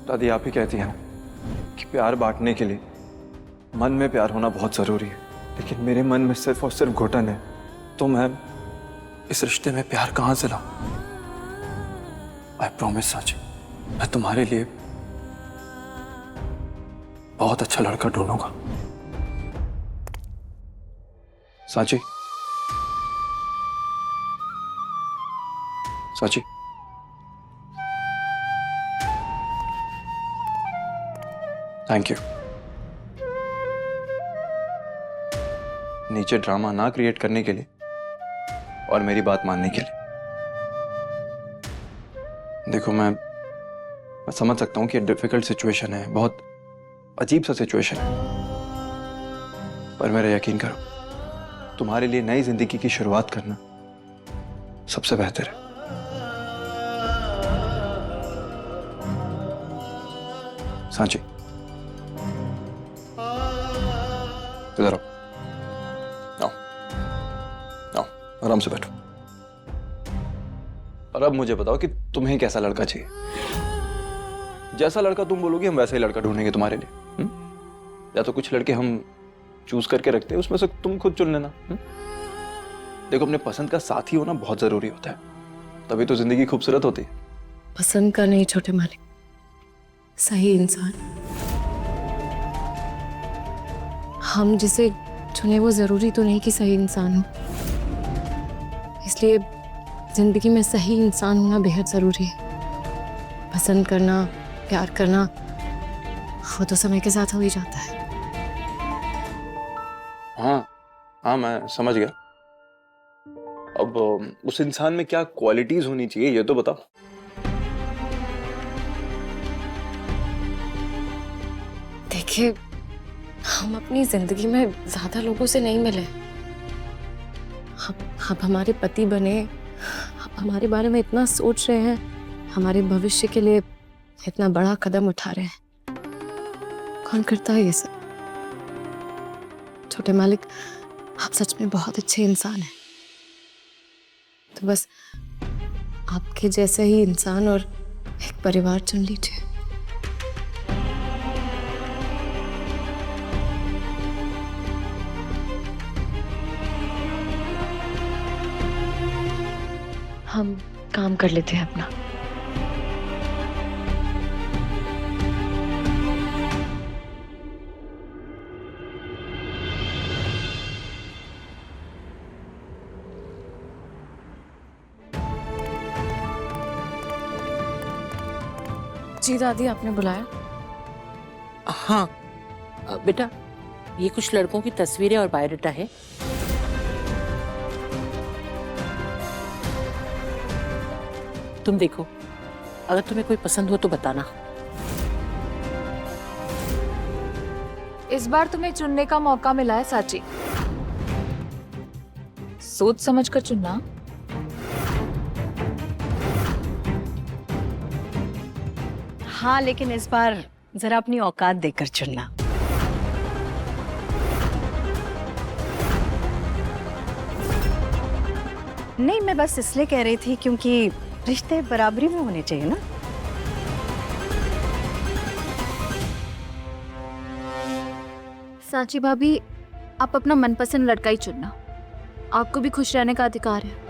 दादी आप ही कहती हैं कि प्यार बांटने के लिए मन में प्यार होना बहुत जरूरी है, लेकिन मेरे मन में सिर्फ और सिर्फ घुटन है। तो मैं इस रिश्ते में प्यार कहां से लाऊं? आई प्रॉमिस सांची, मैं तुम्हारे लिए बहुत अच्छा लड़का ढूंढूंगा। Sanchi, Sanchi, thank you. नीचे ड्रामा ना क्रिएट करने के लिए और मेरी बात मानने के लिए। देखो मैं समझ सकता हूं कि डिफिकल्ट सिचुएशन है, बहुत अजीब सा सिचुएशन है, पर मेरा यकीन करो, तुम्हारे लिए नई जिंदगी की शुरुआत करना सबसे बेहतर है। सांची, इधर आओ, आओ, आओ, आराम से बैठो। और अब मुझे बताओ कि तुम्हें कैसा लड़का चाहिए? जैसा लड़का तुम बोलोगे हम वैसा ही लड़का ढूंढेंगे तुम्हारे लिए। या तो कुछ लड़के हम चूज करके रखते हैं, उसमें से तुम खुद चुन लेना। देखो, अपने पसंद का साथी होना बहुत जरूरी होता है, तभी तो जिंदगी खूबसूरत होती है। पसंद का नहीं छोटे मालिक, सही इंसान। हम जिसे चुने वो जरूरी तो नहीं कि सही इंसान हो, इसलिए जिंदगी में सही इंसान होना बेहद जरूरी है। पसंद करना, प्यार करना, वो तो समय के साथ हो ही जाता है। हाँ हाँ, मैं समझ गया। अब उस इंसान में क्या क्वालिटीज होनी चाहिए ये तो बताओ। देखिए, हम अपनी जिंदगी में ज्यादा लोगों से नहीं मिले। हम हमारे पति बने, आप हमारे बारे में इतना सोच रहे हैं, हमारे भविष्य के लिए इतना बड़ा कदम उठा रहे हैं। कौन करता है ये सब? छोटे मालिक, आप सच में बहुत अच्छे इंसान हैं। तो बस आपके जैसे ही इंसान और एक परिवार चुन लीजिए। हम काम कर लेते हैं अपना। जी दादी, आपने बुलाया? हाँ बेटा, ये कुछ लड़कों की तस्वीरें और बायोडाटा है। तुम देखो, अगर तुम्हें कोई पसंद हो तो बताना। इस बार तुम्हें चुनने का मौका मिला है साची, सोच समझ कर चुनना। हाँ, लेकिन इस बार जरा अपनी औकात देकर चुनना। नहीं, मैं बस इसलिए कह रही थी क्योंकि रिश्ते बराबरी में होने चाहिए ना। सांची भाभी, आप अपना मनपसंद लड़का ही चुनना, आपको भी खुश रहने का अधिकार है।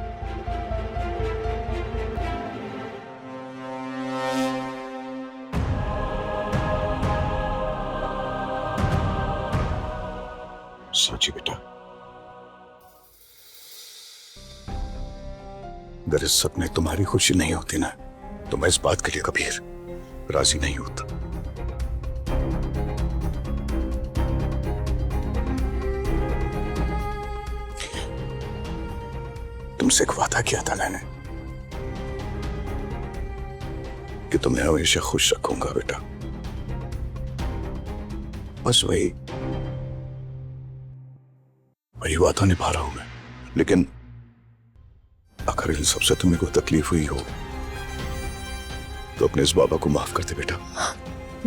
सांची बेटा, अगर इस सपने तुम्हारी खुशी नहीं होती ना, तो मैं इस बात के लिए कभी राजी नहीं होता। तुमसे एक वादा किया था मैंने कि तुम्हें हमेशा खुश रखूंगा बेटा। बस वही वादा निभा रहा हूं मैं। लेकिन अगर इन सबसे तुम्हें कोई तकलीफ हुई हो तो अपने इस बाबा को माफ कर दे बेटा।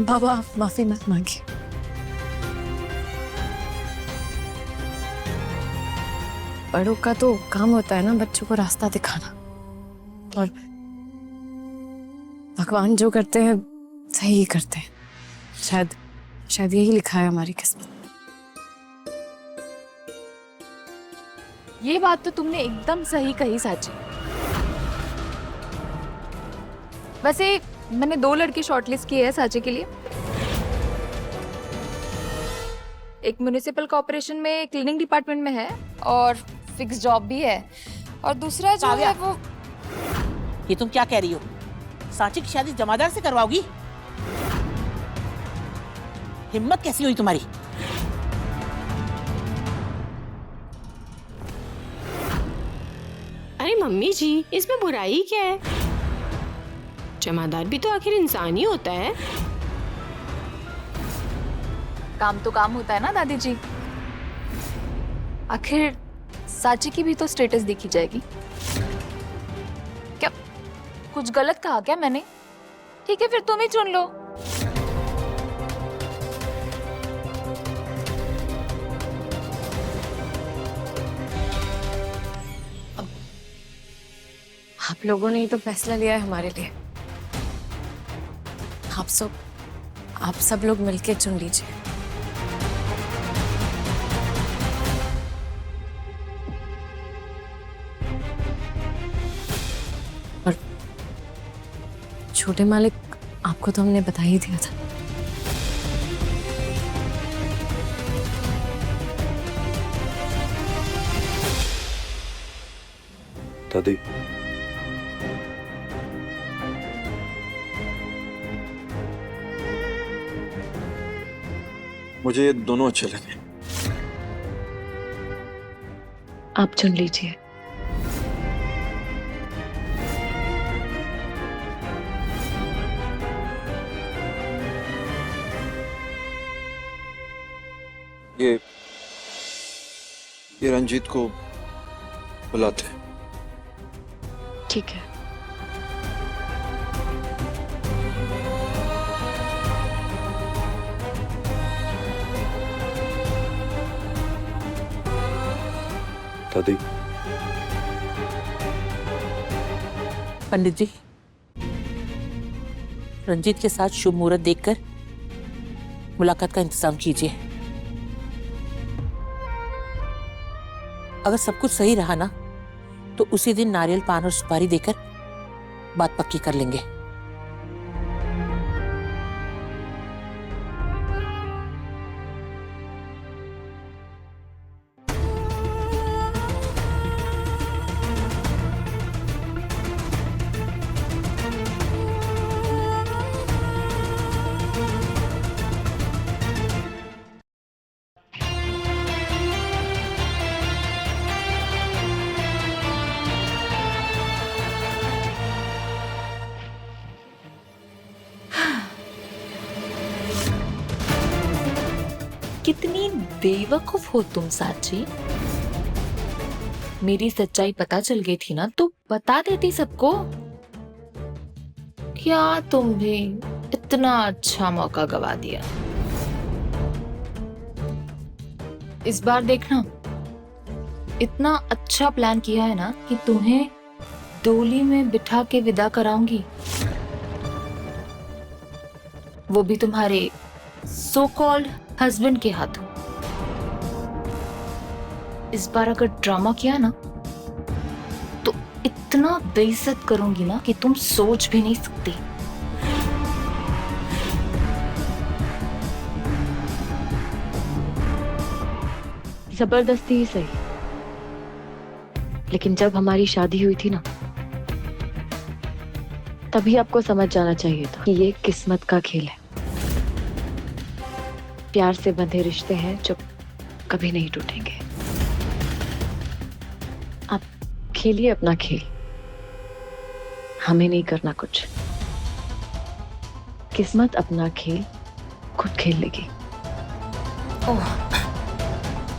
बाबा, आप माफी मत मांगिए। बड़ों का तो काम होता है ना बच्चों को रास्ता दिखाना, और भगवान जो करते हैं सही ही करते हैं। शायद शायद यही लिखा है हमारी किस्मत। ये बात तो तुमने एकदम सही कही साची। वैसे मैंने 2 लड़की शॉर्टलिस्ट की है साची के लिए। एक म्युनिसिपल कॉर्पोरेशन में क्लीनिंग डिपार्टमेंट में है और फिक्स जॉब भी है, और दूसरा जो काव्या। है वो ये तुम क्या कह रही हो? सांची की शादी जमादार से करवाओगी? हिम्मत कैसी हुई तुम्हारी? अरे मम्मी जी, इसमें बुराई क्या है? जमादार भी तो आखिर इंसान ही होता है। काम तो काम होता है ना दादी जी। आखिर साची की भी तो स्टेटस देखी जाएगी। क्या कुछ गलत कहा क्या मैंने? ठीक है फिर तुम ही चुन लो। आप लोगों ने ही तो फैसला लिया है हमारे लिए। आप सब लोग मिलके चुन लीजिए। और छोटे मालिक, आपको तो हमने बता ही दिया था। दादी, मुझे ये दोनों अच्छे लगे। आप चुन लीजिए। ये रंजीत को बुलाते हैं। ठीक है। दादी, पंडित जी, रंजीत के साथ शुभ मुहूर्त देखकर मुलाकात का इंतजाम कीजिए। अगर सब कुछ सही रहा ना, तो उसी दिन नारियल, पान और सुपारी देकर बात पक्की कर लेंगे। कितनी बेवकूफ हो तुम साची। मेरी सच्चाई पता चल गई थी ना तो बता देती सबको। क्या तुम भी इतना अच्छा मौका गवा दिया। इस बार देखना, इतना अच्छा प्लान किया है ना कि तुम्हें डोली में बिठा के विदा कराऊंगी, वो भी तुम्हारे सो कॉल्ड हस्बैंड के हाथों। इस बार अगर ड्रामा किया ना तो इतना बेइज्जत करूंगी ना कि तुम सोच भी नहीं सकती। जबरदस्ती ही सही, लेकिन जब हमारी शादी हुई थी ना, तभी आपको समझ जाना चाहिए था कि ये किस्मत का खेल है। प्यार से बंधे रिश्ते हैं जो कभी नहीं टूटेंगे। आप खेलिए अपना खेल, हमें नहीं करना कुछ। किस्मत अपना खेल खुद खेल लेगी। ओह,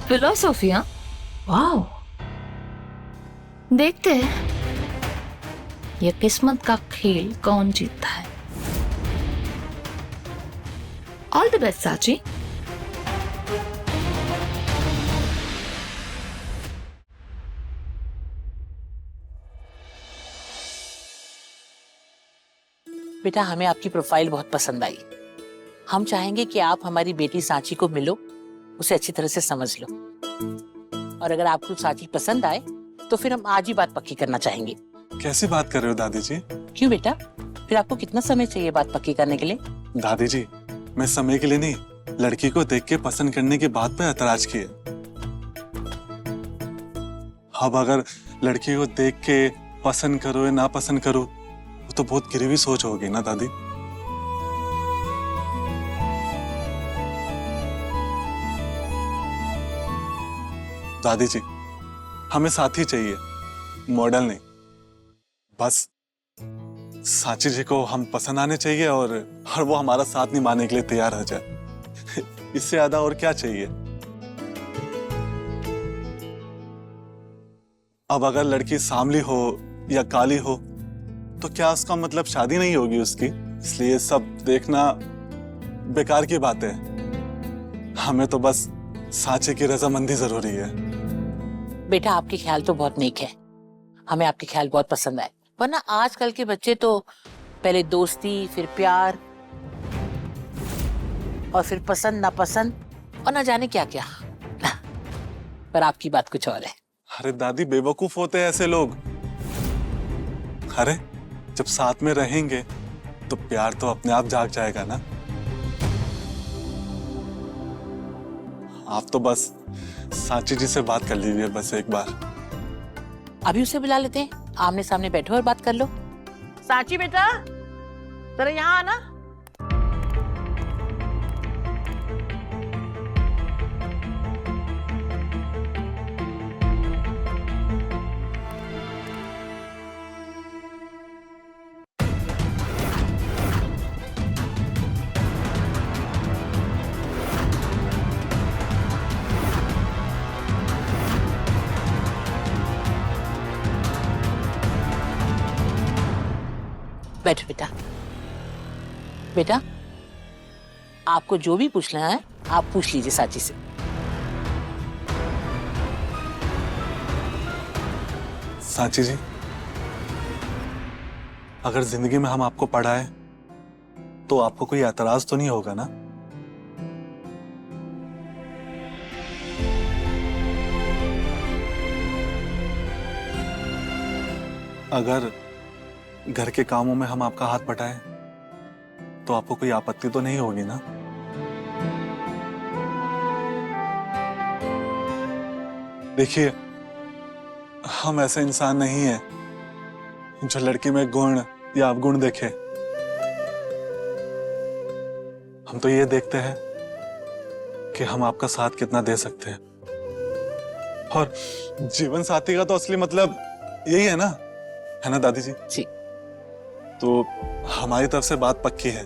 फिलोसॉफी। हाँ, वाह। देखते हैं ये किस्मत का खेल कौन जीतता है। ऑल द बेस्ट साची। बेटा हमें आपकी प्रोफाइल बहुत पसंद आई। हम चाहेंगे कि आप हमारी बेटी सांची को मिलो, उसे अच्छी तरह से समझ लो, और अगर आपको सांची पसंद आए तो फिर हम आज ही बात पक्की करना चाहेंगे। कैसी बात कर रहे हो दादी जी? क्यों बेटा, फिर आपको कितना समय चाहिए बात पक्की करने के लिए? दादी जी, मैं समय के लिए नहीं, लड़की को देख के पसंद करने की बात पे ऐतराज किए। अब अगर लड़की को देख के पसंद करो या ना पसंद करो, वो तो बहुत गिरी हुई सोच होगी ना दादी। दादी जी, हमें साथी चाहिए, मॉडल नहीं। बस सांची जी को हम पसंद आने चाहिए और वो हमारा साथ नहीं मानने के लिए तैयार हो जाए। इससे ज्यादा और क्या चाहिए? अब अगर लड़की सांवली हो या काली हो तो क्या उसका मतलब शादी नहीं होगी उसकी? इसलिए सब देखना बेकार की बात है। हमें तो बस सांची की रजामंदी जरूरी है। बेटा आपके ख्याल तो बहुत नेक है, हमें आपके ख्याल बहुत पसंद आए। वरना आजकल के बच्चे तो पहले दोस्ती, फिर प्यार, और फिर पसंद नापसंद और ना जाने क्या क्या। पर आपकी बात कुछ और है। अरे दादी, बेवकूफ होते हैं ऐसे लोग। अरे जब साथ में रहेंगे तो प्यार तो अपने आप जाग जाएगा ना। आप तो बस सांची जी से बात कर लीजिए बस एक बार। अभी उसे बुला लेते हैं, आमने सामने बैठो और बात कर लो। सांची बेटा, जरा यहाँ आना। बैठो बेटा। बेटा आपको जो भी पूछना है आप पूछ लीजिए सांची से। सांची जी, अगर जिंदगी में हम आपको पढ़ाए तो आपको कोई एतराज तो नहीं होगा ना? अगर घर के कामों में हम आपका हाथ बटाएं तो आपको कोई आपत्ति तो नहीं होगी ना? देखिए, हम ऐसे इंसान नहीं है जो लड़की में गुण या अवगुण देखे। हम तो ये देखते हैं कि हम आपका साथ कितना दे सकते हैं। और जीवन साथी का तो असली मतलब यही है ना दादी जी? जी। तो हमारी तरफ से बात पक्की है।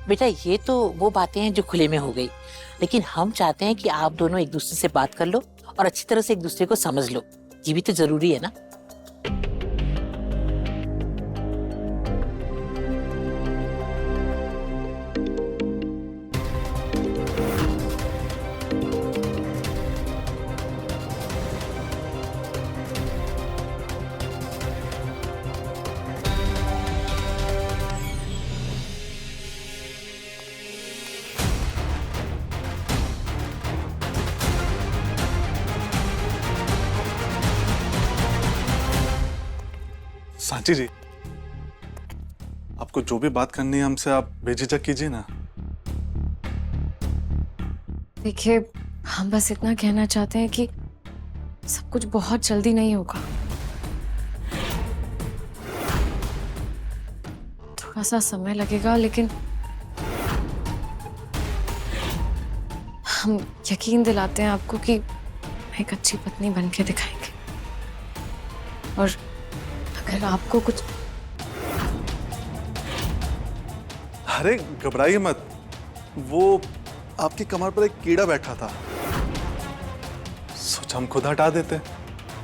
बेटा ये तो वो बातें हैं जो खुले में हो गई, लेकिन हम चाहते हैं कि आप दोनों एक दूसरे से बात कर लो और अच्छी तरह से एक दूसरे को समझ लो। ये भी तो जरूरी है ना। सांची जी, आपको जो भी बात करनी है हमसे आप बेझिझक कीजिए ना। देखिए, हम बस इतना कहना चाहते हैं कि सब कुछ बहुत जल्दी नहीं होगा। थोड़ा सा समय लगेगा, लेकिन हम यकीन दिलाते हैं आपको कि एक अच्छी पत्नी बन के दिखाएंगे। और अगर आपको कुछ... अरे घबराइए मत, वो आपकी कमर पर एक कीड़ा बैठा था, सोचा हम खुद हटा देते,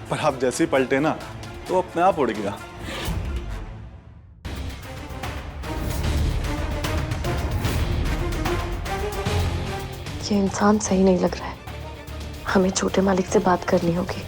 पर आप जैसे ही पलटे ना तो अपने आप उड़ गया। ये इंसान सही नहीं लग रहा है। हमें छोटे मालिक से बात करनी होगी।